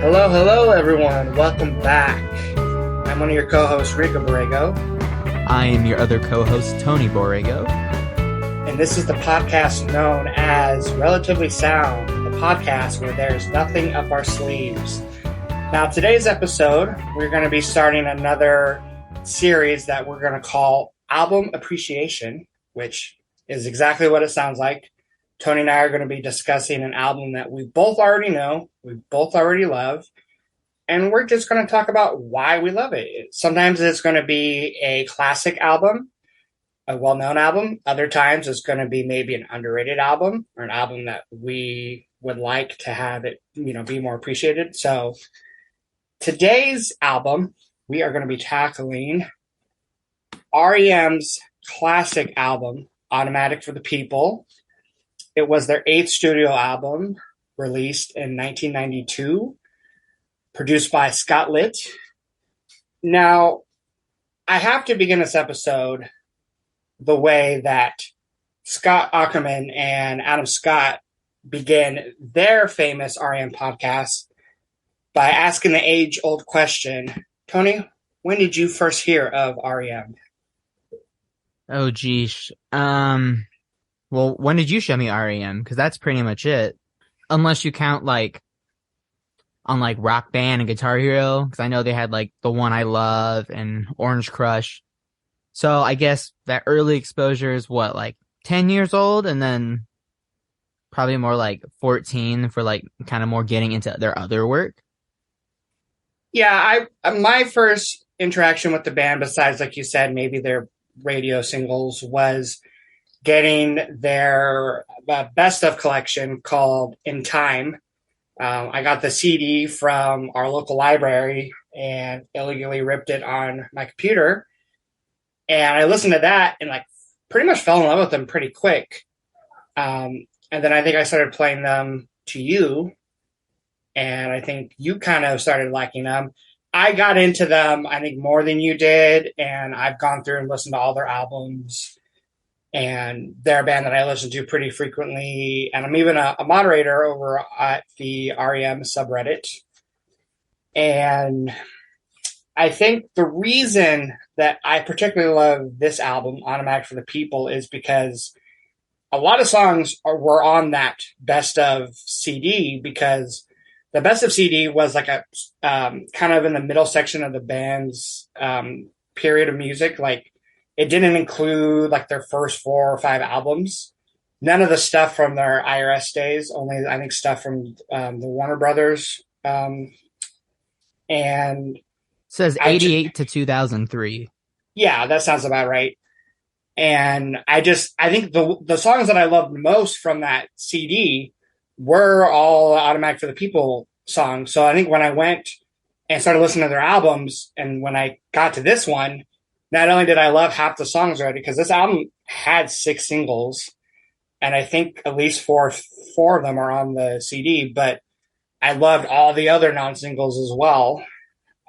Hello, hello, everyone. Welcome back. I'm one of your co-hosts, Rico Borrego, I am your other co-host, Tony Borrego. and this is the podcast known as Relatively Sound, the podcast where there's nothing up our sleeves. Now, today's episode, we're going to be starting another series that we're going to call Album Appreciation, which is exactly what it sounds like. Tony and I are going to be discussing an album that we both already know, we both already love, and we're just going to talk about why we love it. Sometimes it's going to be a classic album, a well-known album. Other times it's going to be maybe an underrated album or an album that we would like to have it, be more appreciated. So today's album, we are going to be tackling R.E.M's classic album, Automatic for the People. It was their 8th studio album, released in 1992, produced by Scott Litt. Now, I have to begin this episode the way that Scott Ackerman and Adam Scott began their famous R.E.M. podcast by asking the age-old question, Tony, when did you first hear of R.E.M.? Oh, geez. Well, when did you show me R.E.M? Because that's pretty much it. Unless you count, on Rock Band and Guitar Hero, because I know they had, The One I Love and Orange Crush. So I guess that early exposure is 10 years old, and then probably more 14 for, kind of more getting into their other work. Yeah, my first interaction with the band, besides, like you said, maybe their radio singles, was getting their best of collection called In Time. I got the CD from our local library and illegally ripped it on my computer. And I listened to that and pretty much fell in love with them pretty quick. And then I think I started playing them to you. And I think you kind of started liking them. I got into them, I think, more than you did. And I've gone through and listened to all their albums. And they're a band that I listen to pretty frequently. And I'm even a moderator over at the R.E.M. subreddit. And I think the reason that I particularly love this album, Automatic for the People, is because a lot of songs were on that best of CD, because the best of CD was a kind of in the middle section of the band's period of music. It didn't include their first 4 or 5 albums. None of the stuff from their IRS days, only I think stuff from the Warner Brothers. And it says 88 to 2003. Yeah, that sounds about right. And I think the songs that I loved most from that CD were all Automatic for the People songs. So I think when I went and started listening to their albums, and when I got to this one, not only did I love half the songs already, because this album had 6 singles, and I think at least four of them are on the CD, but I loved all the other non-singles as well.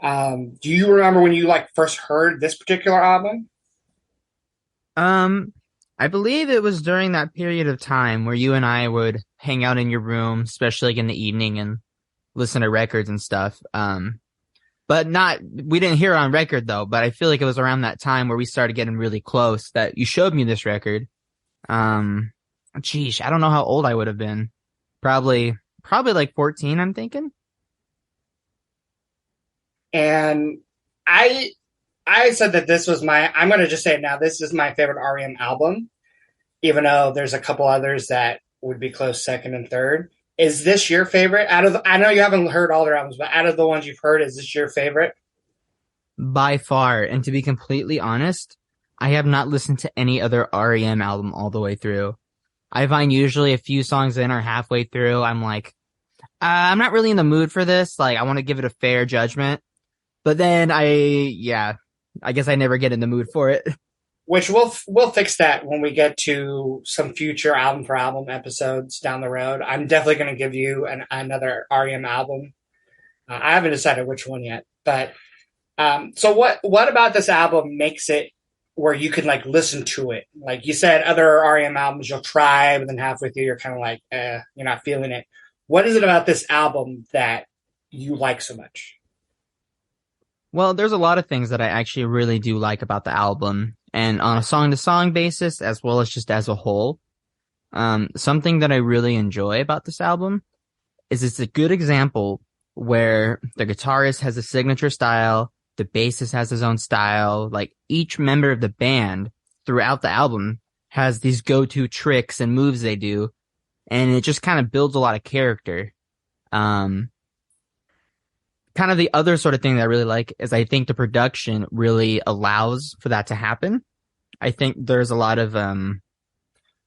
Do you remember when you first heard this particular album? I believe it was during that period of time where you and I would hang out in your room, especially in the evening, and listen to records and stuff. But we didn't hear it on record though, but I feel like it was around that time where we started getting really close that you showed me this record. Geez, I don't know how old I would have been. Probably 14, I'm thinking. And I said that this was I'm going to just say it now, this is my favorite R.E.M. album, even though there's a couple others that would be close second and third. Is this your favorite? I know you haven't heard all their albums, but out of the ones you've heard, is this your favorite? By far. And to be completely honest, I have not listened to any other R.E.M. album all the way through. I find usually a few songs in or halfway through, I'm I'm not really in the mood for this. I want to give it a fair judgment. But then I guess I never get in the mood for it. Which we'll fix that when we get to some future album for album episodes down the road. I'm definitely going to give you another R.E.M. album. I haven't decided which one yet, but so what about this album makes it where you can listen to it? Like you said, other R.E.M. albums you'll try, but then halfway through you're kind of you're not feeling it. What is it about this album that you like so much? Well, there's a lot of things that I actually really do like about the album, and on a song-to-song basis, as well as just as a whole. Something that I really enjoy about this album is it's a good example where the guitarist has a signature style, the bassist has his own style, like each member of the band throughout the album has these go-to tricks and moves they do, and it just kind of builds a lot of character. Um, Kind of the other sort of thing that I really like is I think the production really allows for that to happen. I think there's a lot of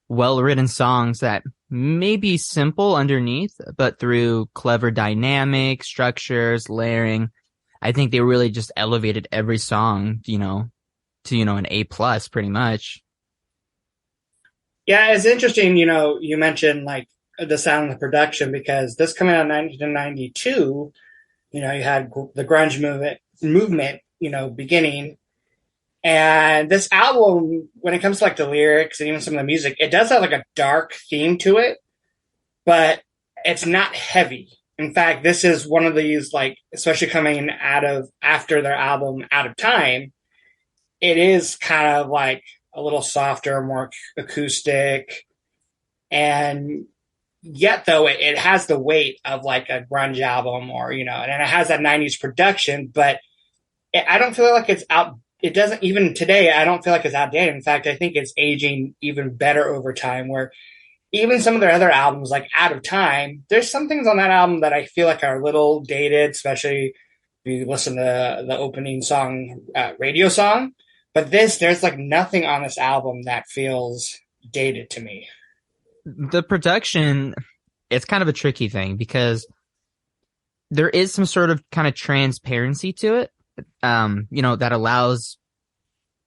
well-written songs that may be simple underneath, but through clever dynamic structures, layering, I think they really just elevated every song, to, an A plus pretty much. Yeah, it's interesting. You mentioned like the sound and the production because this coming out in 1992. You had the grunge movement, beginning. And this album, when it comes to like the lyrics and even some of the music, it does have like a dark theme to it, but it's not heavy. In fact, this is one of these, like, especially coming after their album Out of Time, it is kind of like a little softer, more acoustic. And yet though it has the weight of like a grunge album or and it has that 90s production, but I don't feel like it's out. It doesn't, even today, I don't feel like it's outdated. In fact, I think it's aging even better over time, where even some of their other albums like Out of Time, there's some things on that album that I feel like are a little dated, especially if you listen to the opening song, Radio Song. But there's like nothing on this album that feels dated to me. The production, it's kind of a tricky thing because there is some sort of kind of transparency to it, that allows,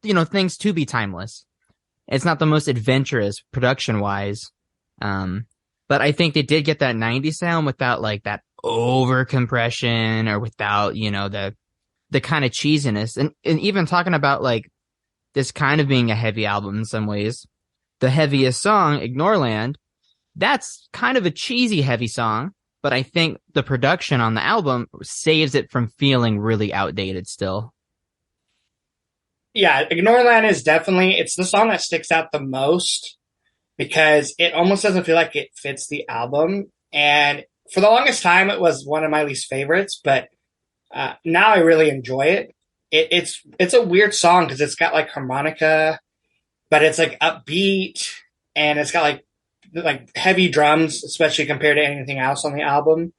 things to be timeless. It's not the most adventurous production wise. But I think they did get that 90s sound without like that over compression or without, the kind of cheesiness. And even talking about like this kind of being a heavy album in some ways, the heaviest song, Ignoreland, that's kind of a cheesy heavy song, but I think the production on the album saves it from feeling really outdated still. Yeah, Ignoreland is definitely, it's the song that sticks out the most because it almost doesn't feel like it fits the album. And for the longest time, it was one of my least favorites, but now I really enjoy it. It's a weird song because it's got like harmonica, but it's like upbeat and it's got like heavy drums, especially compared to anything else on the album.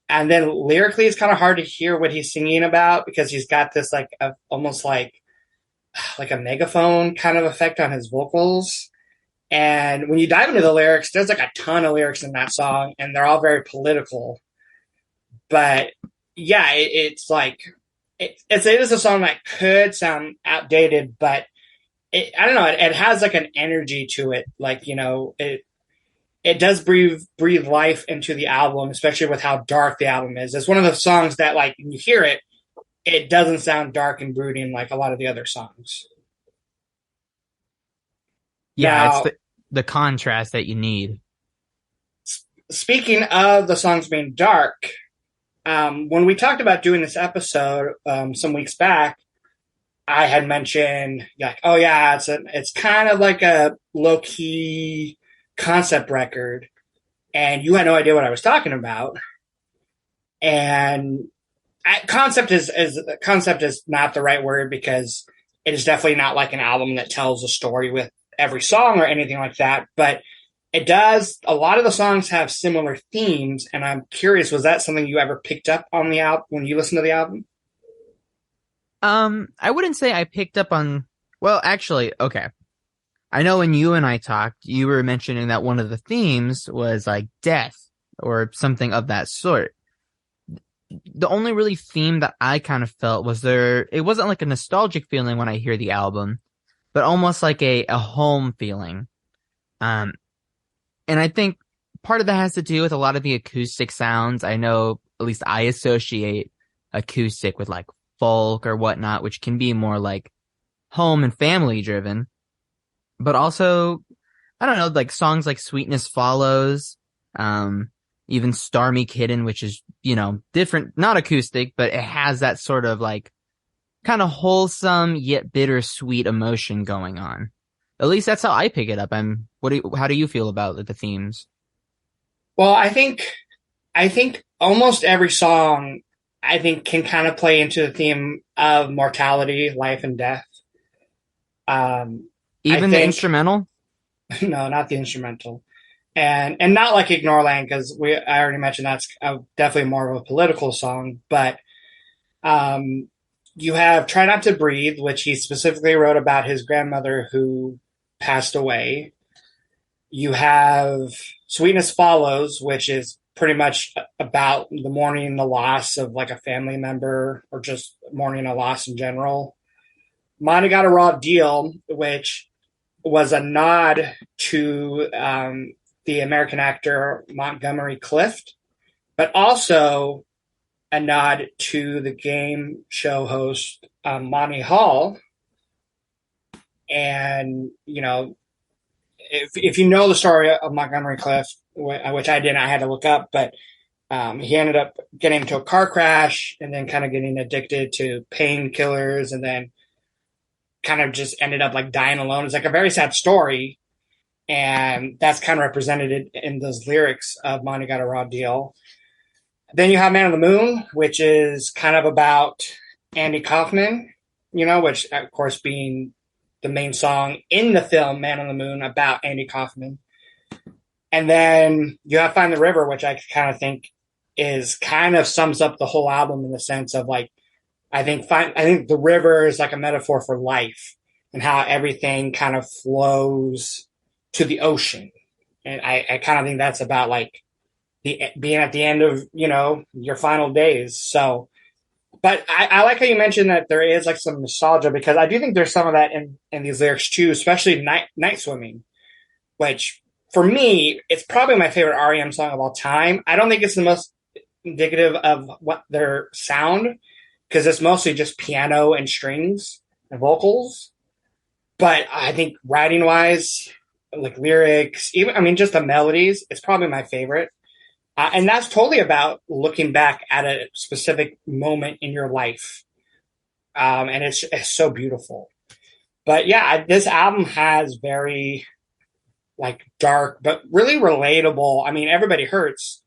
And then lyrically, it's kind of hard to hear what he's singing about because he's got this like almost like a megaphone kind of effect on his vocals. And when you dive into the lyrics, there's like a ton of lyrics in that song, and they're all very political. But yeah, it's like it is a song that could sound outdated, but I don't know. It has like an energy to it. Like, it does breathe life into the album, especially with how dark the album is. It's one of the songs that, like, when you hear it, it doesn't sound dark and brooding like a lot of the other songs. Yeah, now, it's the contrast that you need. Speaking of the songs being dark, when we talked about doing this episode some weeks back, I had mentioned like, oh yeah, it's kind of like a low key concept record, and you had no idea what I was talking about. And concept is not the right word because it is definitely not like an album that tells a story with every song or anything like that. But it does. A lot of the songs have similar themes, and I'm curious, was that something you ever picked up on the album when you listened to the album? I wouldn't say I picked up on. Well, actually, okay. I know when you and I talked, you were mentioning that one of the themes was like death or something of that sort. The only really theme that I kind of felt was it wasn't like a nostalgic feeling when I hear the album, but almost like a home feeling. And I think part of that has to do with a lot of the acoustic sounds. I know, at least I associate acoustic with like folk or whatnot, which can be more like home and family driven. But also, I don't know, like songs like Sweetness Follows, even Stormy Kitten, which is, different, not acoustic, but it has that sort of like kind of wholesome yet bittersweet emotion going on. At least that's how I pick it up. How do you feel about the themes? Well, I think almost every song I think can kind of play into the theme of mortality, life and death. I Even the think instrumental? no, not the instrumental, and not like Ignoreland because I already mentioned that's definitely more of a political song. But um, you have "Try Not to Breathe," which he specifically wrote about his grandmother who passed away. You have "Sweetness Follows," which is pretty much about the mourning the loss of like a family member or just mourning a loss in general. Monty Got a Raw Deal, which was a nod to the American actor Montgomery Clift, but also a nod to the game show host Monty Hall. And, if you know the story of Montgomery Clift, which I didn't, I had to look up, but he ended up getting into a car crash and then kind of getting addicted to painkillers and then kind of just ended up like dying alone. It's like a very sad story. And that's kind of represented in those lyrics of Monty Got a Raw Deal. Then you have Man on the Moon, which is kind of about Andy Kaufman, which of course being the main song in the film Man on the Moon about Andy Kaufman. And then you have Find the River, which I kind of think is kind of sums up the whole album in the sense of like, I think the river is like a metaphor for life and how everything kind of flows to the ocean. And I kind of think that's about like being at the end of, your final days. So, but I like how you mentioned that there is like some nostalgia because I do think there's some of that in these lyrics too, especially Night Swimming, which for me, it's probably my favorite R.E.M. song of all time. I don't think it's the most indicative of what their sound because it's mostly just piano and strings and vocals. But I think writing wise, like lyrics, just the melodies, it's probably my favorite. And that's totally about looking back at a specific moment in your life. And it's so beautiful. But yeah, this album has very like dark, but really relatable. I mean, Everybody Hurts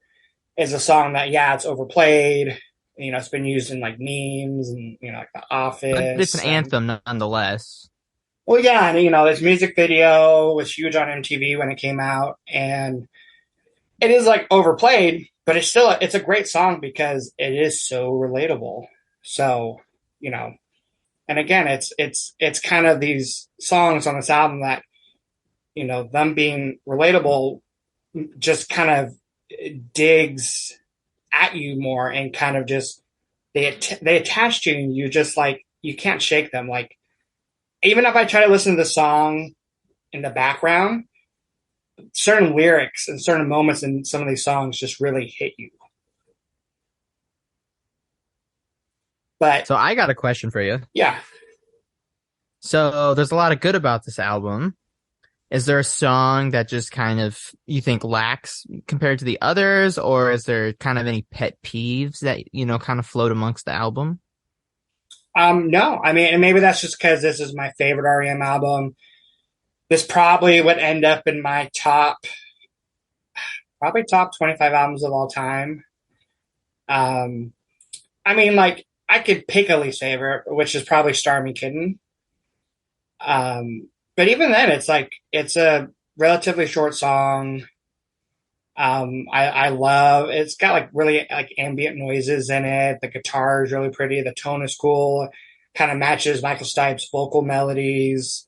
is a song that, it's overplayed. It's been used in like memes and, like The Office. But it's an anthem nonetheless. Well, yeah. And, this music video was huge on MTV when it came out. And it is like overplayed, but it's a great song because it is so relatable. So, and again, it's kind of these songs on this album that, them being relatable just kind of digs at you more and kind of just they attach to you and you just like you can't shake them. Like even if I try to listen to the song in the background, certain lyrics and certain moments in some of these songs just really hit you. But so I got a question for you. Yeah. So there's a lot of good about this album. Is there a song that just kind of you think lacks compared to the others, or is there kind of any pet peeves that kind of float amongst the album? No, I mean, and maybe that's just because this is my favorite R.E.M. album. This probably would end up in my top 25 albums of all time. I mean, like I could pick a least favorite, which is probably Stormy Kitten. But even then, it's a relatively short song. I love it's got like really like ambient noises in it. The guitar is really pretty. The tone is cool. Kind of matches Michael Stipe's vocal melodies.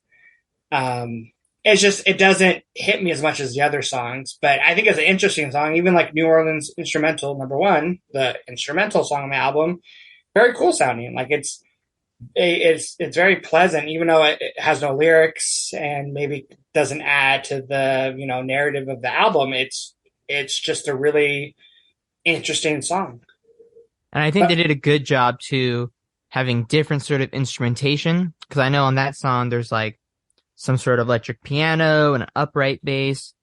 It doesn't hit me as much as the other songs, but I think it's an interesting song. Even like New Orleans Instrumental #1, the instrumental song on the album, very cool sounding. Like it's very pleasant, even though it has no lyrics and maybe doesn't add to the narrative of the album. It's just a really interesting song. And I think they did a good job too, having different sort of instrumentation. Because I know on that song there's like some sort of electric piano and an upright bass,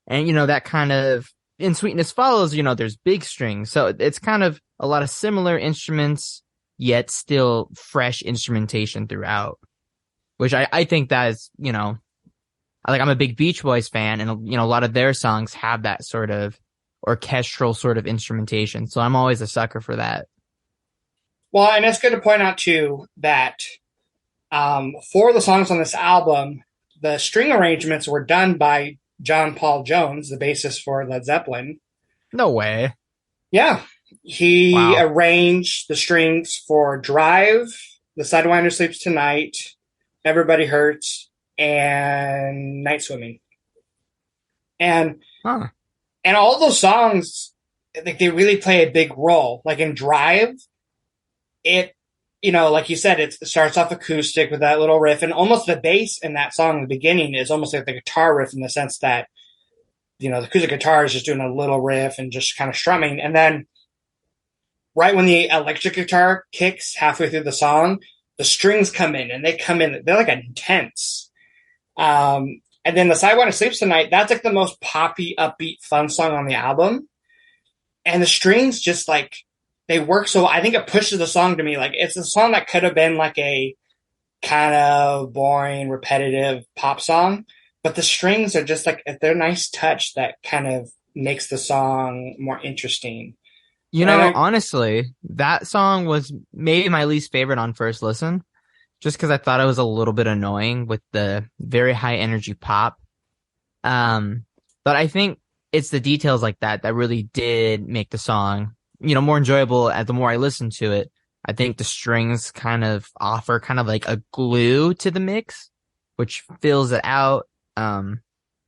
and that kind of in Sweetness Follows, there's big strings. So it's kind of a lot of similar instruments, yet still fresh instrumentation throughout, which I think that is, like I'm a big Beach Boys fan, and a lot of their songs have that sort of orchestral sort of instrumentation. So I'm always a sucker for that. Well, and it's good to point out too that for the songs on this album, the string arrangements were done by John Paul Jones, the bassist for Led Zeppelin. No way. Yeah, he Wow. arranged the strings for Drive, The Sidewinder Sleeps Tonight, Everybody Hurts, and Night Swimming. And Huh. and all those songs, like they really play a big role. Like in Drive, it like you said, it starts off acoustic with that little riff, and almost the bass in that song in the beginning is almost like the guitar riff in the sense that the acoustic guitar is just doing a little riff and just kind of strumming, and then right when the electric guitar kicks halfway through the song, the strings come in, and they're like intense. And then the Sidewinder Sleeps Tonight, that's like the most poppy, upbeat, fun song on the album, and the strings just like they work. So I think it pushes the song to me. Like it's a song that could have been like a kind of boring, repetitive pop song, but the strings are just like they're a nice touch that kind of makes the song more interesting. And Honestly, that song was maybe my least favorite on first listen, just because I thought it was a little bit annoying with the very high energy pop. But I think it's the details like that that really did make the song, more enjoyable as the more I listened to it. I think the strings kind of offer kind of like a glue to the mix, which fills it out. And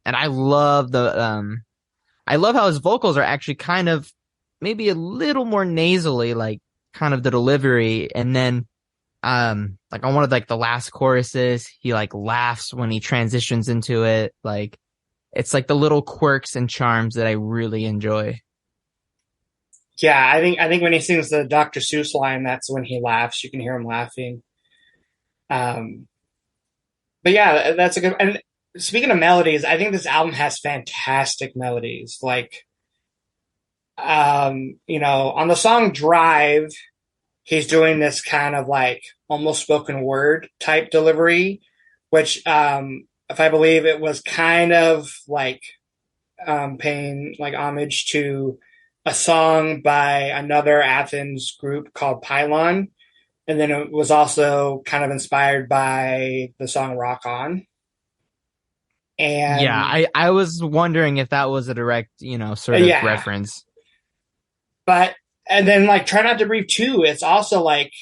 I love how his vocals are actually kind of maybe a little more nasally, like kind of the delivery. And then, like on one of like the last choruses, he like laughs when he transitions into it. Like it's like the little quirks and charms that I really enjoy. yeah, I think when he sings the Dr. Seuss line, that's when he laughs. You can hear him laughing. Um, but yeah, that's a good. And speaking of melodies, I think this album has fantastic melodies. Like, on the song Drive, he's doing this kind of like almost spoken word type delivery, which, if I believe it was kind of like paying like homage to a song by another Athens group called Pylon. And then it was also kind of inspired by the song Rock On. Yeah, And I was wondering if that was a direct, sort of yeah, reference. but, and then like Try Not to Breathe too. It's also like,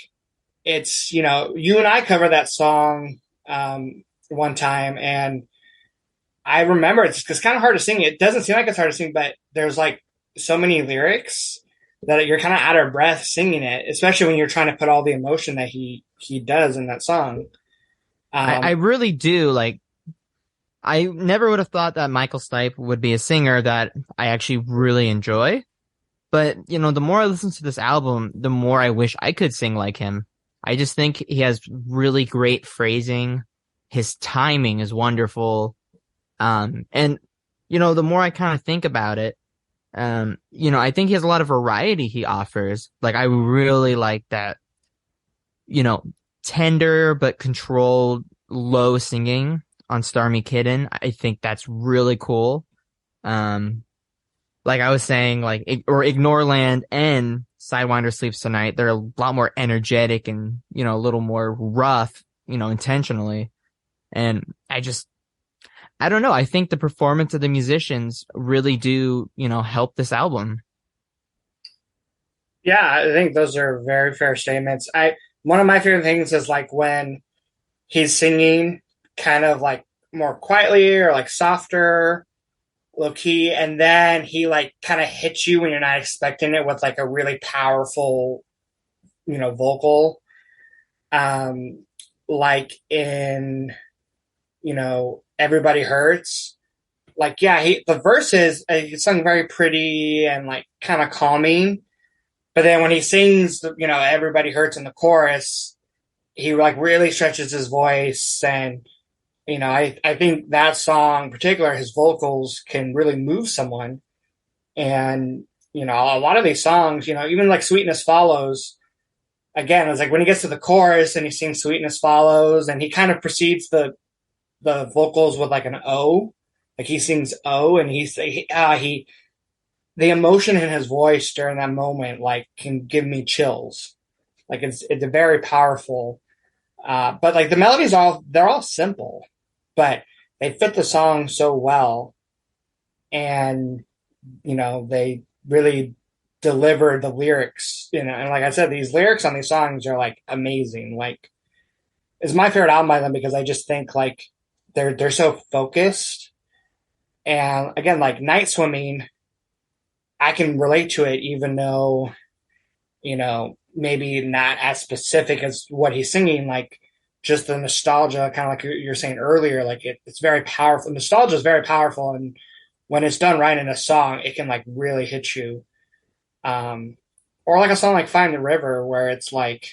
you and I cover that song one time, and I remember it's kind of hard to sing. It doesn't seem like it's hard to sing, but there's like so many lyrics that you're kind of out of breath singing it, especially when you're trying to put all the emotion that he does in that song. I Um, really do like. I never would have thought that Michael Stipe would be a singer that I actually really enjoy. But, the more I listen to this album, the more I wish I could sing like him. I just think he has really great phrasing. His timing is wonderful. And, the more I kind of think about it, I think he has a lot of variety he offers. Like, I really like that, you know, tender but controlled low singing on Stormy Kitten. I think that's really cool. Um, like I was saying, or Ignoreland and Sidewinder Sleeps Tonight, they're a lot more energetic and, a little more rough, intentionally. And I don't know. I think the performance of the musicians really do, help this album. yeah, I think those are very fair statements. One of my favorite things is like when he's singing kind of like more quietly or like softer, low key, and then he like kind of hits you when you're not expecting it with like a really powerful, vocal. Um, like in, Everybody Hurts. Like, yeah, the verses, it's sung very pretty and like kind of calming. But then when he sings, Everybody Hurts in the chorus, he like really stretches his voice. And, I think that song in particular, his vocals can really move someone. And, a lot of these songs, even like Sweetness Follows, again, it's like when he gets to the chorus and he sings Sweetness Follows and he kind of precedes the vocals with like an O, like he sings O and he the emotion in his voice during that moment, like can give me chills. Like it's a very powerful, but like the melodies they're all simple, but they fit the song so well. And, they really deliver the lyrics, and like I said, these lyrics on these songs are like amazing. Like it's my favorite album by them because I just think like they're so focused. And again, like Night Swimming, I can relate to it even though, maybe not as specific as what he's singing, like just the nostalgia, kind of like you're saying earlier, like it's very powerful. Nostalgia is very powerful. And when it's done right in a song, it can like really hit you. Or like a song like Find the River, where it's like,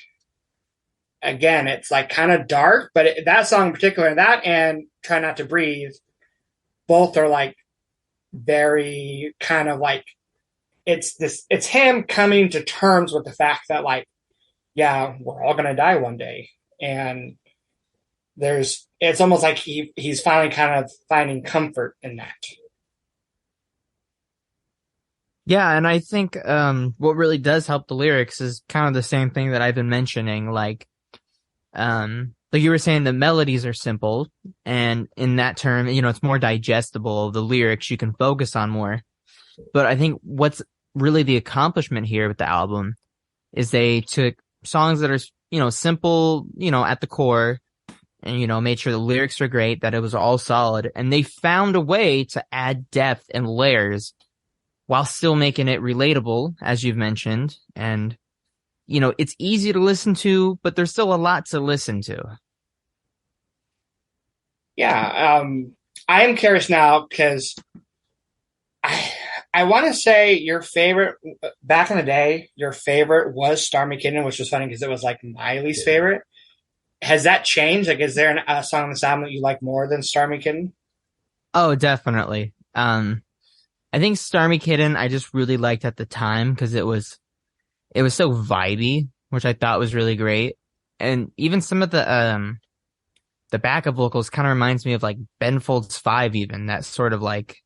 again, it's like kind of dark, but that song in particular, that and Try Not to Breathe, both are like very kind of like, it's him coming to terms with the fact that like, yeah, we're all going to die one day. And it's almost like he's finally kind of finding comfort in that. Yeah, and I think what really does help the lyrics is kind of the same thing that I've been mentioning. Like you were saying, the melodies are simple, and in that term, it's more digestible. The lyrics you can focus on more. But I think what's really the accomplishment here with the album is they took songs that are, simple, at the core, and, made sure the lyrics were great, that it was all solid, and they found a way to add depth and layers while still making it relatable, as you've mentioned. And, it's easy to listen to, but there's still a lot to listen to. Yeah. I am curious now because I want to say your favorite back in the day, your favorite was Stormy Kitten, which was funny because it was like my least favorite. Has that changed? Like, is there a song on this album that you like more than Stormy Kitten? Oh, definitely. I think Stormy Kitten I just really liked at the time because it was so vibey, which I thought was really great. And even some of the backup vocals kind of reminds me of like Ben Folds 5, even that sort of like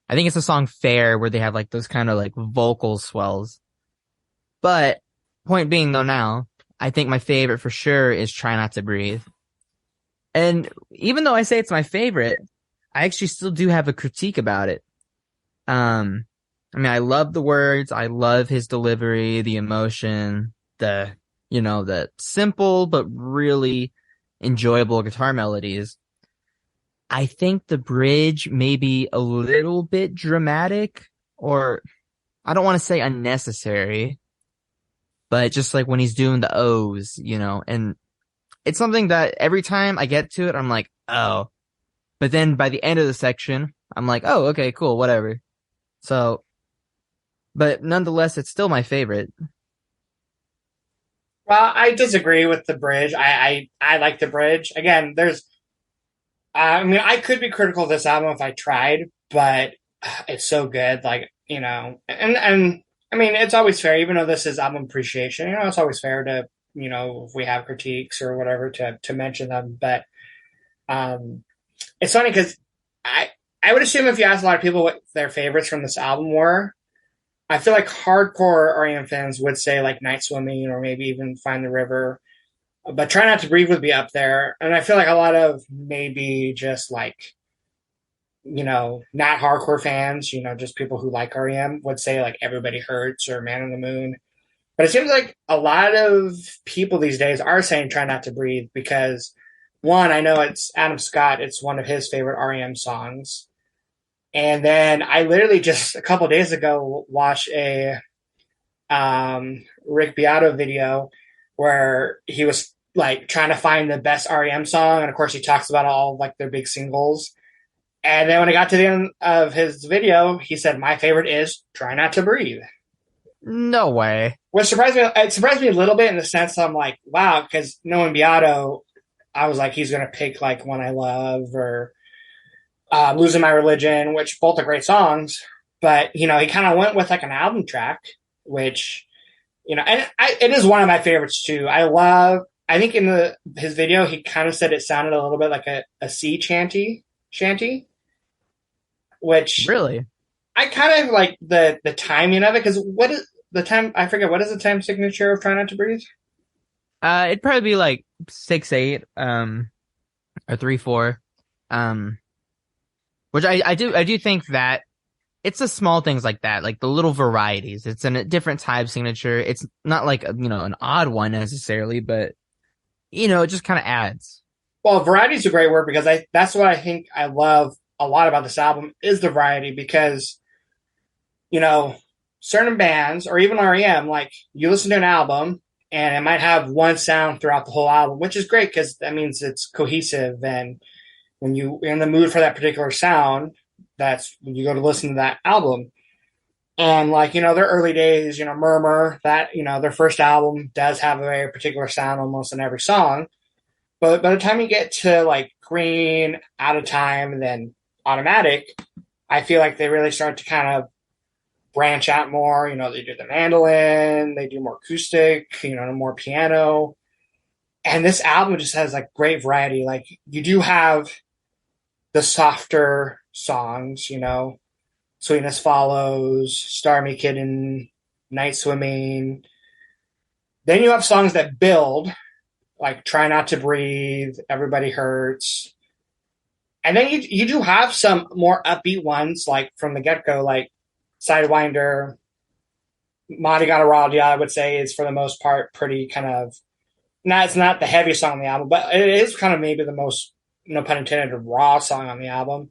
I think it's the song Fair where they have like those kind of like vocal swells. But point being though, now I think my favorite for sure is Try Not to Breathe. And even though I say it's my favorite, I actually still do have a critique about it. I mean, I love the words, I love his delivery, the emotion, the simple but really enjoyable guitar melodies. I think the bridge may be a little bit dramatic, or I don't want to say unnecessary, but just like when he's doing the O's, and it's something that every time I get to it, I'm like, oh, but then by the end of the section, I'm like, oh, okay, cool, whatever. So, but nonetheless, it's still my favorite. Well, I disagree with the bridge. I like the bridge. Again, I mean, I could be critical of this album if I tried, but it's so good. Like, and I mean, it's always fair, even though this is album appreciation, it's always fair to, if we have critiques or whatever to mention them. But, it's funny because I would assume if you asked a lot of people what their favorites from this album were, I feel like hardcore R.E.M. fans would say like Night Swimming or maybe even Find the River, but Try Not to Breathe would be up there. And I feel like a lot of maybe just like, not hardcore fans, just people who like R.E.M. would say like Everybody Hurts or Man on the Moon. But it seems like a lot of people these days are saying Try Not to Breathe because one, I know it's Adam Scott, it's one of his favorite R.E.M. songs. And then I literally just a couple days ago watched a Rick Beato video where he was like trying to find the best R.E.M. song, and of course he talks about all like their big singles. And then when I got to the end of his video, he said, "My favorite is Try Not to Breathe." No way. Which surprised me. It surprised me a little bit in the sense that I'm like, wow, because knowing Beato, I was like, he's gonna pick like One I Love or Losing My Religion, which both are great songs. But, he kind of went with like an album track, which, it is one of my favorites too. I think in his video, he kind of said it sounded a little bit like a sea shanty, which Really? I kind of like the timing of it. Because what is the time? I forget. What is the time signature of Try Not to Breathe? It'd probably be like 6/8, or 3/4, um, which I do think that it's the small things like that, like the little varieties. It's in a different time signature. It's not like, an odd one necessarily, but it just kind of adds. Well, variety is a great word because that's what I think I love a lot about this album is the variety because you know, certain bands or even REM, like you listen to an album and it might have one sound throughout the whole album, which is great because that means it's cohesive. And when you're in the mood for that particular sound, that's when you go to listen to that album. And like, their early days, Murmur, that, their first album does have a very particular sound almost in every song. But by the time you get to like Green, Out of Time, and then Automatic, I feel like they really start to kind of branch out more. They do the mandolin, they do more acoustic, more piano. And this album just has like great variety. Like you do have the softer songs, Sweetness Follows, Stormy Kitten, Night Swimming. Then you have songs that build, like Try Not to Breathe, Everybody Hurts. And then you do have some more upbeat ones, like from the get go, like Sidewinder, Monty Got a Raw, I would say, is for the most part pretty kind of. Now, it's not the heaviest song on the album, but it is kind of maybe the most, no pun intended, raw song on the album.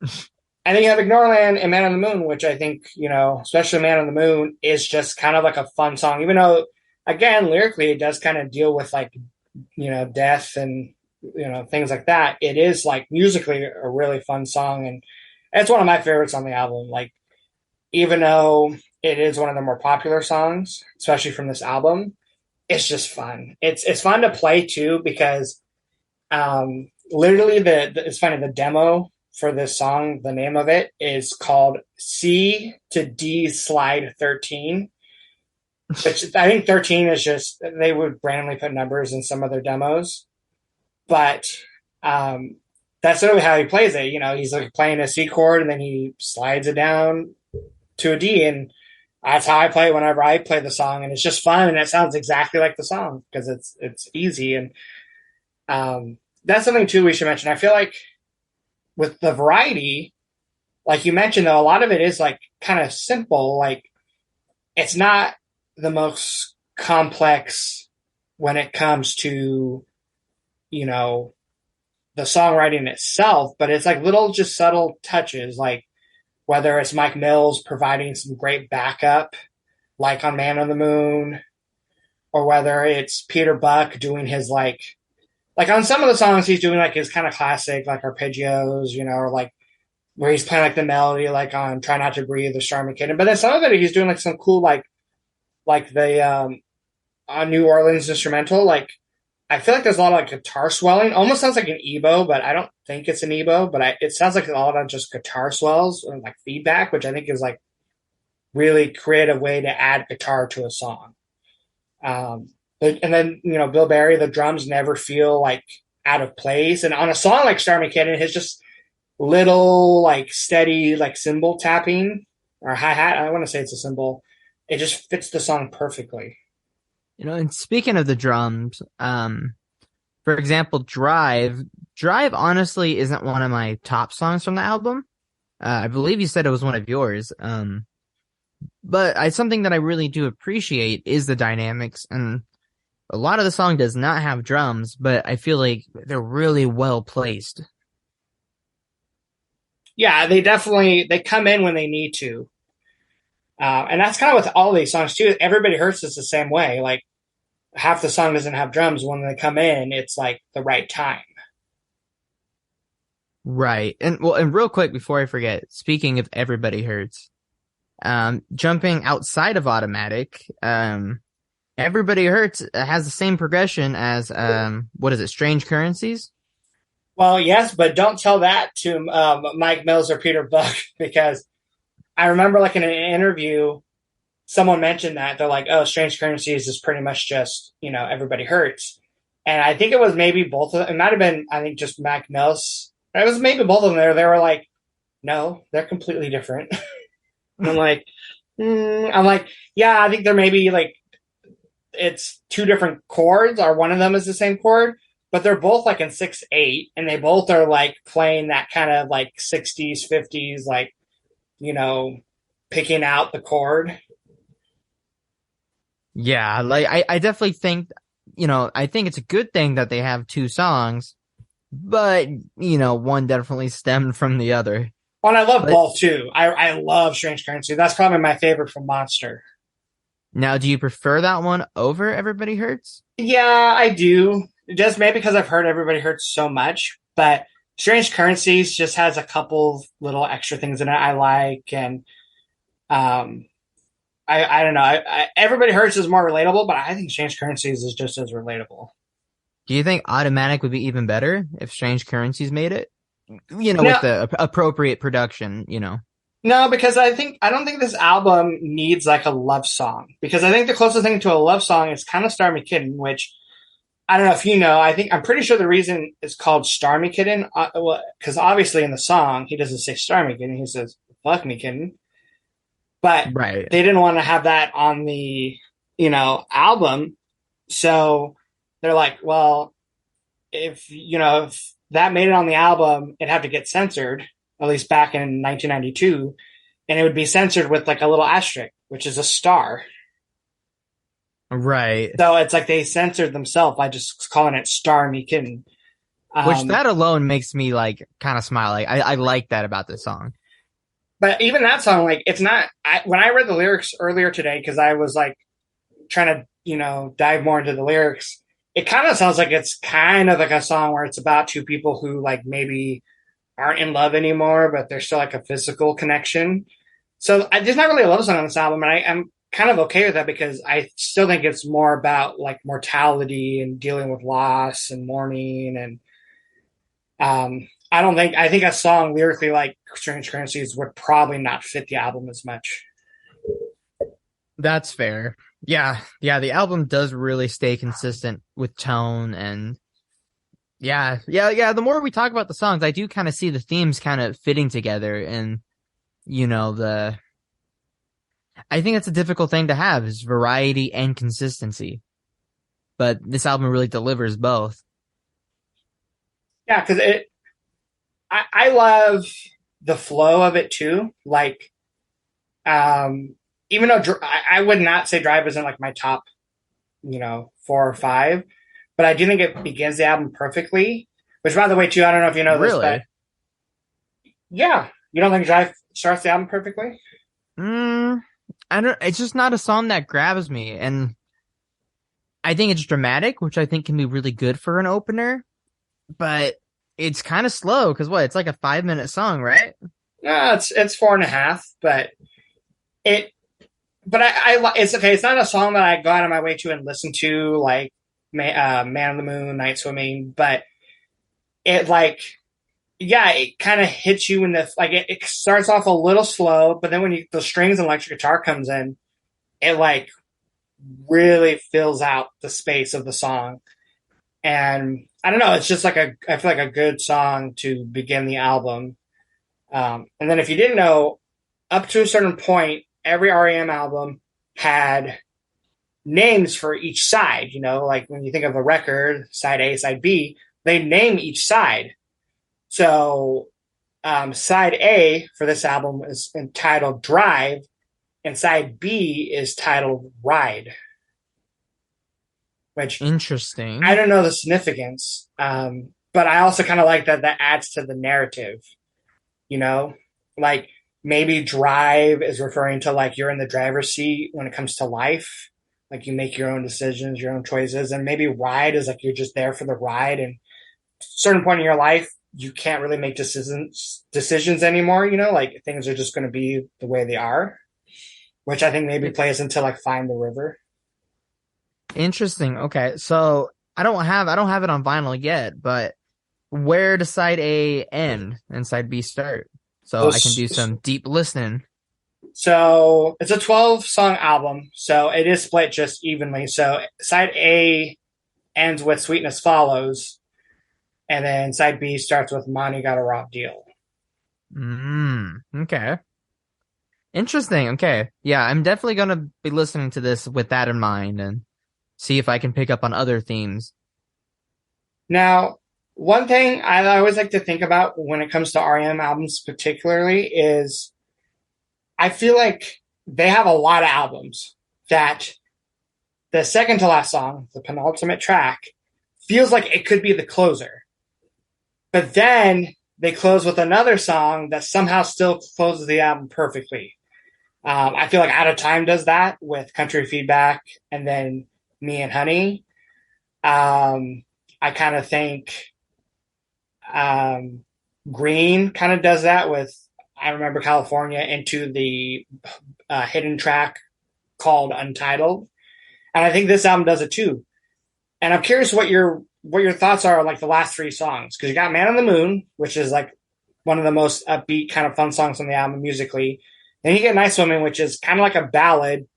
And then you have Ignoreland and Man on the Moon, which I think, especially Man on the Moon, is just kind of like a fun song, even though, again, lyrically, it does kind of deal with like, death and, things like that. It is like musically a really fun song. And it's one of my favorites on the album. Like, even though it is one of the more popular songs, especially from this album, it's just fun. It's fun to play too because literally it's funny, the demo for this song, the name of it is called C to D Slide 13, which I think 13 is just, they would randomly put numbers in some of their demos, but that's literally how he plays it. He's like playing a C chord and then he slides it down to a D, and that's how I play it whenever I play the song, and it's just fun, and it sounds exactly like the song because it's easy, and that's something too we should mention. I feel like with the variety, like you mentioned, though, a lot of it is like kind of simple. Like it's not the most complex when it comes to the songwriting itself, but it's like little just subtle touches, like whether it's Mike Mills providing some great backup, like on Man on the Moon, or whether it's Peter Buck doing his like on some of the songs he's doing like his kind of classic like arpeggios, or like where he's playing like the melody like on Try Not to Breathe or Stormy Kitten. But then some of it he's doing like some cool like the New Orleans instrumental. Like I feel like there's a lot of like guitar swelling. Almost sounds like an EBO, but I don't think it's an EBO. But it sounds like a lot of just guitar swells and like feedback, which I think is like really creative way to add guitar to a song. And then Bill Berry, the drums never feel like out of place. And on a song like Stormy Kitten, his just little like steady like cymbal tapping or hi hat. I want to say it's a cymbal. It just fits the song perfectly. And speaking of the drums, for example, Drive honestly isn't one of my top songs from the album. I believe you said it was one of yours. But something that I really do appreciate is the dynamics, and a lot of the song does not have drums, but I feel like they're really well placed. Yeah, they come in when they need to. And that's kind of with all these songs too. Everybody Hurts is the same way. Like half the song doesn't have drums. When they come in, it's like the right time. Right. And real quick before I forget, speaking of Everybody Hurts, jumping outside of Automatic, Everybody Hurts has the same progression as what is it, Strange Currencies? Well, yes, but don't tell that to Mike Mills or Peter Buck because I remember like in an interview, someone mentioned that they're like, "Oh, Strange Currencies is pretty much just Everybody Hurts," and I think it was maybe both of them. It might have been I think just Mike Mills. It was maybe both of them. There, they were like, "No, they're completely different." And I'm like, yeah, I think they're maybe like it's two different chords, or one of them is the same chord, but they're both like in 6/8, and they both are like playing that kind of like 60s, 50s, like you know, picking out the chord. Yeah, like I definitely think, I think it's a good thing that they have two songs, but one definitely stemmed from the other. Oh, and I love But both too. I love Strange Currency. That's probably my favorite from Monster. now, do you prefer that one over Everybody Hurts? Yeah, I do. Just maybe because I've heard Everybody Hurts so much, but Strange Currencies just has a couple little extra things in it I like, and um, I don't know. Everybody Hurts is more relatable, but I think Strange Currencies is just as relatable. Do you think Automatic would be even better if Strange Currencies made it? No, With the appropriate production. no, because I don't think this album needs like a love song because I think the closest thing to a love song is kind of Stormy Kitten, which I don't know if you know. I'm pretty sure the reason it's called Stormy Kitten, well, because obviously in the song he doesn't say Stormy Kitten, he says Fuck Me Kitten, but Right. they didn't want to have that on the album, so they're like, well, if that made it on the album, it'd have to get censored, at least back in 1992, and it would be censored with like a little asterisk, which is a star. Right. So it's like they censored themselves by just calling it Star Me Kitten. Which Um, that alone makes me like kind of smile. Like I like that about this song. but even that song, like it's not. When I read the lyrics earlier today, because I was like trying to dive more into the lyrics, it kind of sounds like it's kind of like a song where it's about two people who like maybe aren't in love anymore, but there's still like a physical connection. So there's not really a love song on this album, and I'm kind of okay with that because I still think it's more about like mortality and dealing with loss and mourning. And I think a song lyrically like Strange Currencies would probably not fit the album as much. That's fair. Yeah. Yeah. The album does really stay consistent with tone and yeah. Yeah. Yeah. The more we talk about the songs, I do kind of see the themes kind of fitting together and, the, I think that's a difficult thing to have is variety and consistency. But this album really delivers both. Yeah, because I love the flow of it too. Like, even though I would not say Drive isn't like my top, 4 or 5, but I do think it begins the album perfectly. Which, by the way, too, I don't know if you know this, but Really? yeah, you don't think Drive starts the album perfectly? Mm, I don't, it's just not a song that grabs me. And I think it's dramatic, which I think can be really good for an opener, but it's kind of slow because what? It's like a 5-minute song, right? No, it's 4.5, but it. But it's okay. It's not a song that I go out of my way to and listen to, like Man on the Moon, Night Swimming. But it like, yeah, it kind of hits you in the like. It starts off a little slow, but then when the strings and electric guitar comes in, it like really fills out the space of the song. And I don't know. It's just like I feel like a good song to begin the album. And then if you didn't know, up to a certain point, every R.E.M. album had names for each side. Like when you think of a record, side A, side B, they name each side. So side A for this album is entitled Drive, and side B is titled Ride, which I Interesting. don't know the significance. But I also kind of like that adds to the narrative, you know? Like maybe drive is referring to like you're in the driver's seat when it comes to life. Like you make your own decisions, your own choices. And maybe ride is like you're just there for the ride. And at a certain point in your life, you can't really make decisions anymore, like things are just going to be the way they are, which I think maybe plays into like Find the River. Interesting. Okay. So I don't have it on vinyl yet, but Where does side A end and side B start? So I can do Those, some deep listening. so it's a 12-song album, so it is split just evenly. So side A ends with Sweetness Follows, and then side B starts with Monty Got a Raw Deal. Okay. Interesting. Okay. Yeah, I'm definitely gonna be listening to this with that in mind and see if I can pick up on other themes. Now, one thing I always like to think about when it comes to R.E.M. albums, particularly, is I feel like they have a lot of albums that the second to last song, the penultimate track, feels like it could be the closer. But then they close with another song that somehow still closes the album perfectly. I feel like Out of Time does that with Country Feedback and then Me and Honey. I kind of think um, Green kind of does that with I Remember California into the hidden track called Untitled. And I think this album does it too. And I'm curious what your thoughts are on like the last three songs because you got Man on the Moon, which is like one of the most upbeat kind of fun songs on the album musically. Then you get Night Swimming, which is kind of like a ballad,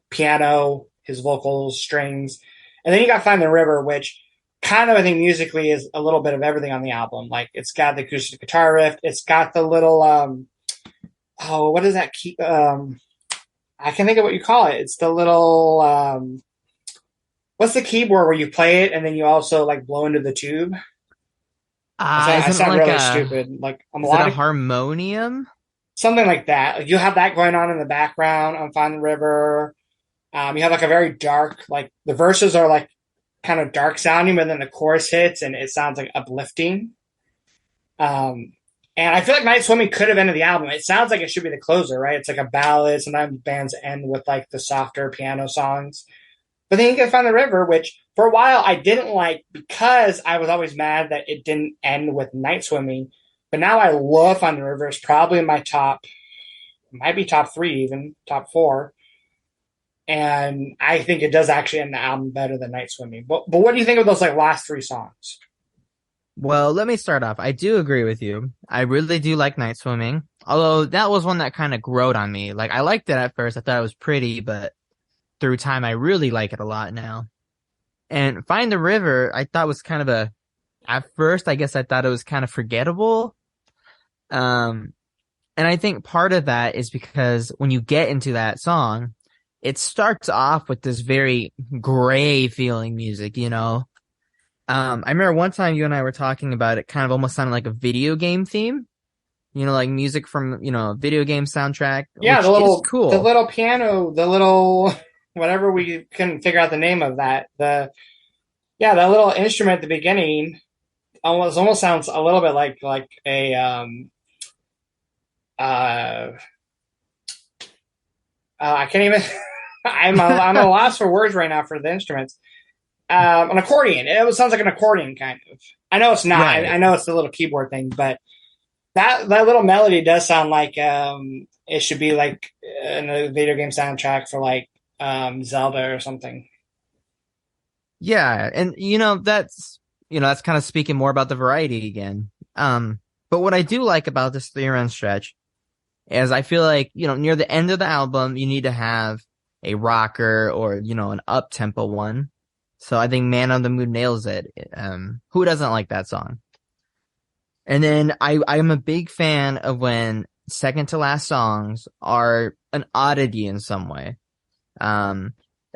piano, his vocals, strings, and then you got Find the River, which kind of I think musically is a little bit of everything on the album. Like it's got the acoustic guitar riff, it's got the little what is that key? I can think of what you call it. It's the little what's the keyboard where you play it and then you also like blow into the tube? I Isn't it sound like really a stupid. Like a is it a melodic, harmonium? something like that. Like, you have that going on in the background on Find the River. You have like a very dark, like the verses are like kind of dark sounding, but then the chorus hits and it sounds like uplifting. Um, and I feel like Night Swimming could have ended the album. It sounds like it should be the closer, right? It's like a ballad. Sometimes bands end with like the softer piano songs. But then you can Find the River, which for a while I didn't like because I was always mad that it didn't end with Night Swimming. But now I love Find the River. It's probably in my top, might be top three, even top four. And I think it does actually end the album better than Night Swimming. But what do you think of those like last three songs? Well, let me start off. I do agree with you. I really do like Night Swimming. Although that was one that kind of growed on me. Like I liked it at first. I thought it was pretty, but through time I really like it a lot now. And Find the River, I thought was kind of at first I guess I thought it was kind of forgettable. Um and I think part of that is because when you get into that song, it starts off with this very gray feeling music. I remember one time you and I were talking about it kind of almost sounded like a video game theme, like music from, a video game soundtrack, Yeah, which is the cool. little piano, the little whatever we couldn't figure out the name of that. That little instrument at the beginning almost sounds a little bit like a uh I can't even I'm at a loss for words right now for the instruments. An accordion. It sounds like an accordion kind of. I know it's not. I Right. know it's the little keyboard thing, but that little melody does sound like it should be like in a video game soundtrack for like Zelda or something. Yeah. And, that's kind of speaking more about the variety again. But what I do like about this 3 run stretch is I feel like, near the end of the album, you need to have a rocker or, an up tempo one. So I think Man on the Moon nails it. Who doesn't like that song? And then I'm a big fan of when second to last songs are an oddity in some way. A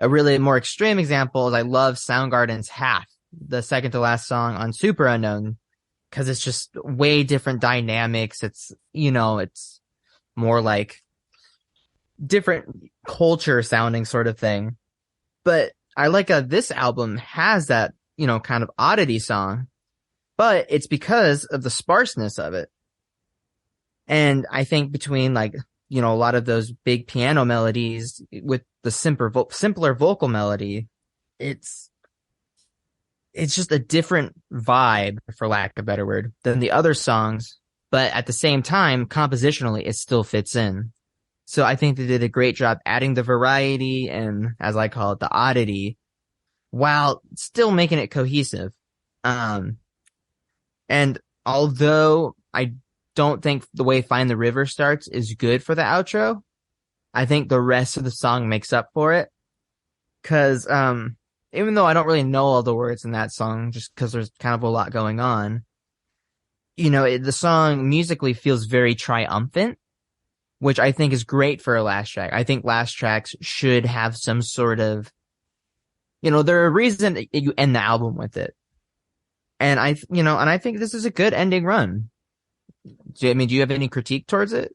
really more extreme example is I love Soundgarden's Half, the second to last song on Super Unknown, because it's just way different dynamics. It's more like different culture sounding sort of thing. But I like this album has that, kind of oddity song, but it's because of the sparseness of it. And I think between like, a lot of those big piano melodies with the simpler vocal melody, it's just a different vibe, for lack of a better word, than the other songs. But at the same time, compositionally, it still fits in. So I think they did a great job adding the variety and, as I call it, the oddity, while still making it cohesive. And although I don't think the way Find the River starts is good for the outro, I think the rest of the song makes up for it. Cause, even though I don't really know all the words in that song, just cause there's kind of a lot going on, the song musically feels very triumphant, which I think is great for a last track. I think last tracks should have some sort of, they're a reason that you end the album with it. And I think this is a good ending run. Do you have any critique towards it?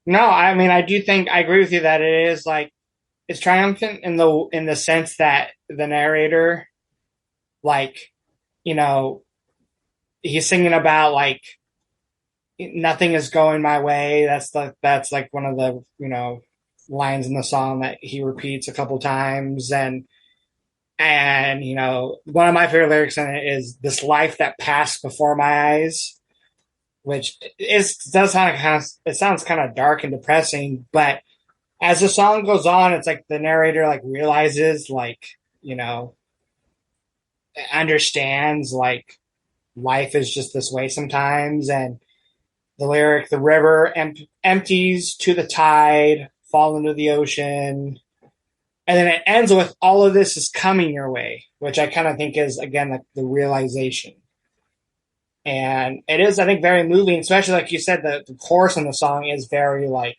No, I mean, I do think I agree with you that it is like it's triumphant in the sense that the narrator, like, you know, he's singing about like nothing is going my way. That's like one of the lines in the song that he repeats a couple times, and one of my favorite lyrics in it is this life that passed before my eyes, which does sound kind of, it sounds kind of dark and depressing, but as the song goes on, it's like the narrator like realizes like understands like life is just this way sometimes, and the lyric, the river empties to the tide, fall into the ocean. And then it ends with all of this is coming your way, which I kind of think is, again, like the realization. And it is, I think, very moving, especially like you said, the chorus in the song is very like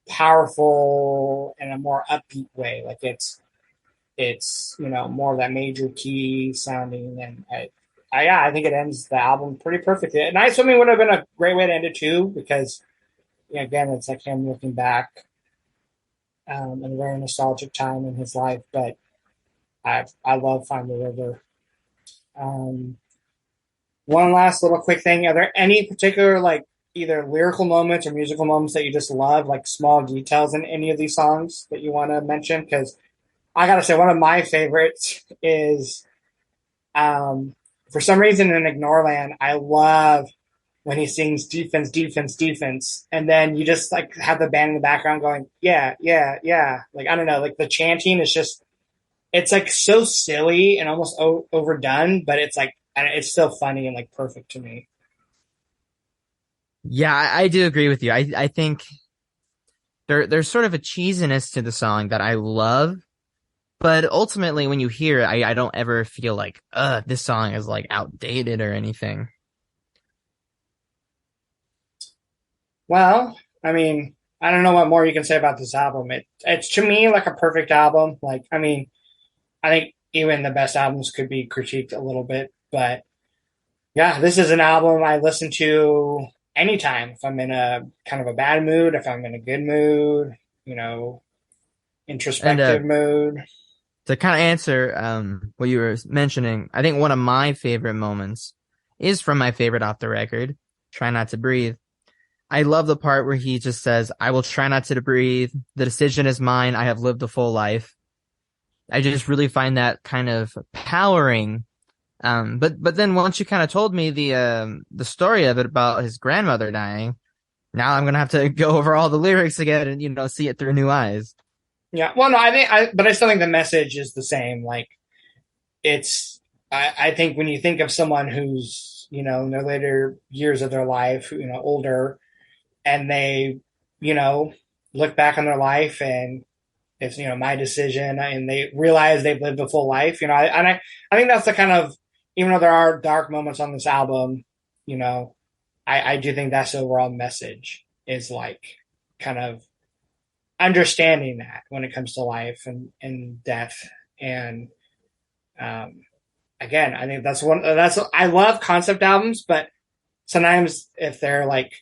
powerful in a more upbeat way. Like it's more of that major key sounding, and yeah, I think it ends the album pretty perfectly. Night Swimming would have been a great way to end it too, because again, it's like him looking back in a very nostalgic time in his life. But I love Find the River. Um, One last little quick thing: are there any particular like either lyrical moments or musical moments that you just love, like small details in any of these songs that you want to mention? Because I gotta say, one of my favorites is for some reason in Ignoreland, I love when he sings defense, defense, defense, and then you just like have the band in the background going, yeah, yeah, yeah. Like I don't know, like the chanting is just, it's like so silly and almost overdone, but it's like it's still funny and like perfect to me. Yeah, I do agree with you. I think there's sort of a cheesiness to the song that I love, but ultimately when you hear it, I don't ever feel like, this song is like outdated or anything. Well, I mean, I don't know what more you can say about this album. It's to me like a perfect album. Like, I mean, I think even the best albums could be critiqued a little bit, but yeah, this is an album I listen to anytime. If I'm in a kind of a bad mood, if I'm in a good mood, you know, And introspective mood. to kind of answer what you were mentioning, I think one of my favorite moments is from my favorite off the record, Try Not to Breathe. I love the part where he just says, I will try not to breathe. The decision is mine. I have lived a full life. I just really find that kind of powering. But then once you kind of told me the story of it about his grandmother dying, now I'm gonna have to go over all the lyrics again and see it through new eyes. Yeah. Well, no, but I still think the message is the same. Like, it's, I think when you think of someone who's, in their later years of their life, older, and they, you know, look back on their life and it's, my decision, and they realize they've lived a full life, I think that's the kind of, even though there are dark moments on this album, you know, I do think that's the overall message is like kind of understanding that when it comes to life and death. And, um, again, I think I love concept albums, but sometimes if they're like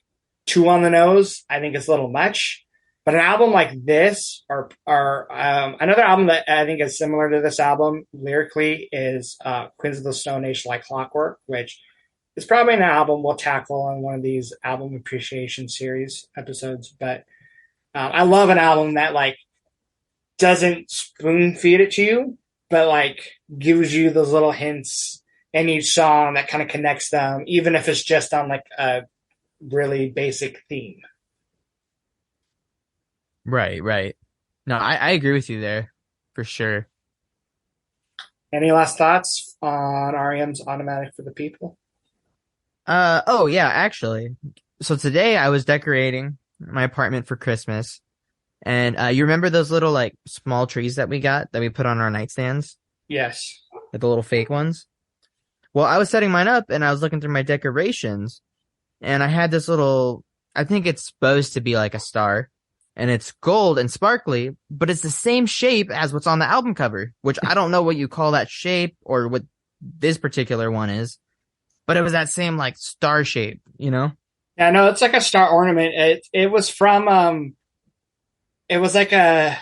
too on the nose, I think it's a little much. But an album like this, or another album that I think is similar to this album lyrically, is Queens of the Stone Age, Like Clockwork, which is probably an album we'll tackle on one of these album appreciation series episodes. But I love an album that like doesn't spoon feed it to you, but like gives you those little hints in each song that kind of connects them, even if it's just on like a really basic theme. Right, right. No, I agree with you there for sure. Any last thoughts on R.E.M's Automatic for the People? Oh yeah, actually. So today I was decorating my apartment for Christmas, and you remember those little like small trees that we got that we put on our nightstands, Yes. like the little fake ones? Well, I was setting mine up and I was looking through my decorations, and I had this little, I think it's supposed to be like a star, and it's gold and sparkly, but it's the same shape as what's on the album cover, which I don't know what you call that shape or what this particular one is, but it was that same like star shape, you know? Yeah, no, it's like a star ornament. It was from it was like a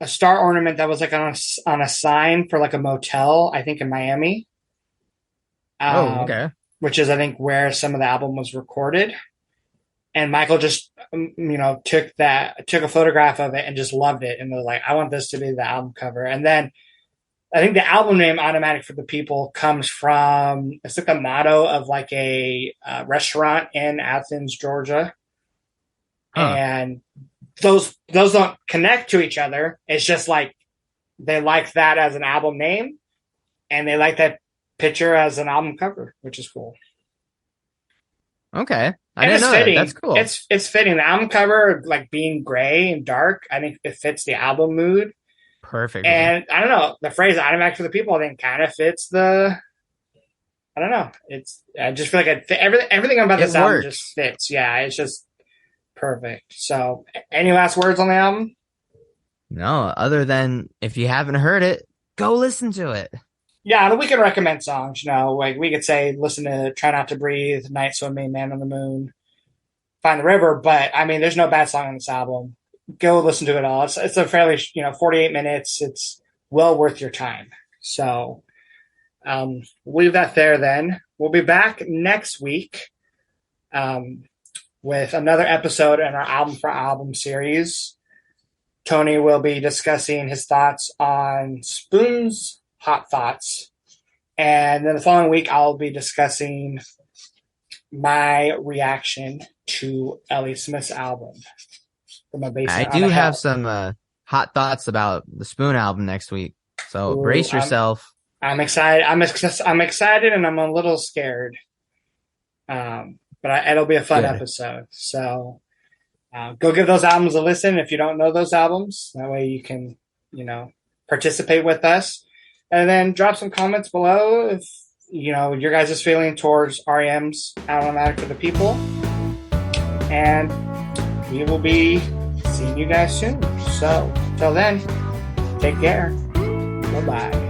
star ornament that was like on a sign for like a motel, I think in Miami. Oh, Um, okay. which is I think where some of the album was recorded. And Michael just took a photograph of it and just loved it and was like, I want this to be the album cover. And then I think the album name Automatic for the People comes from it's like the motto of like a restaurant in Athens, Georgia. Huh. And those don't connect to each other. It's just like they like that as an album name and they like that picture as an album cover, which is cool. Okay. I And didn't it's know that. That's fitting. cool. It's fitting. The album cover, like being gray and dark, I think it fits the album mood. Perfectly. And I don't know, the phrase "automatic for the people" I think kind of fits the. I don't know. It's I just feel like everything about It this album just works. fits. Yeah, it's just perfect. So, any last words on the album? No, other than if you haven't heard it, go listen to it. Yeah, and we can recommend songs. Like we could say, listen to "Try Not to Breathe," "Night Swimming," "Man on the Moon," "Find the River." But I mean, there's no bad song on this album. Go listen to it all. It's a fairly 48 minutes. It's well worth your time. So we'll leave that there. Then we'll be back next week um, with another episode in our album for album series. Tony will be discussing his thoughts on Spoon's Hot Thoughts. And then the following week, I'll be discussing my reaction to Ellie Smith's album from a I basement on do a have hill. some hot thoughts about the Spoon album next week. So Ooh, brace yourself. I'm excited. I'm excited, and I'm a little scared. But it'll be a fun Good. episode. So go give those albums a listen if you don't know those albums. That way you can, participate with us. And then drop some comments below if, your guys' feeling towards R.E.M's Automatic for the People. And we will be seeing you guys soon. So, till then, take care. Bye-bye.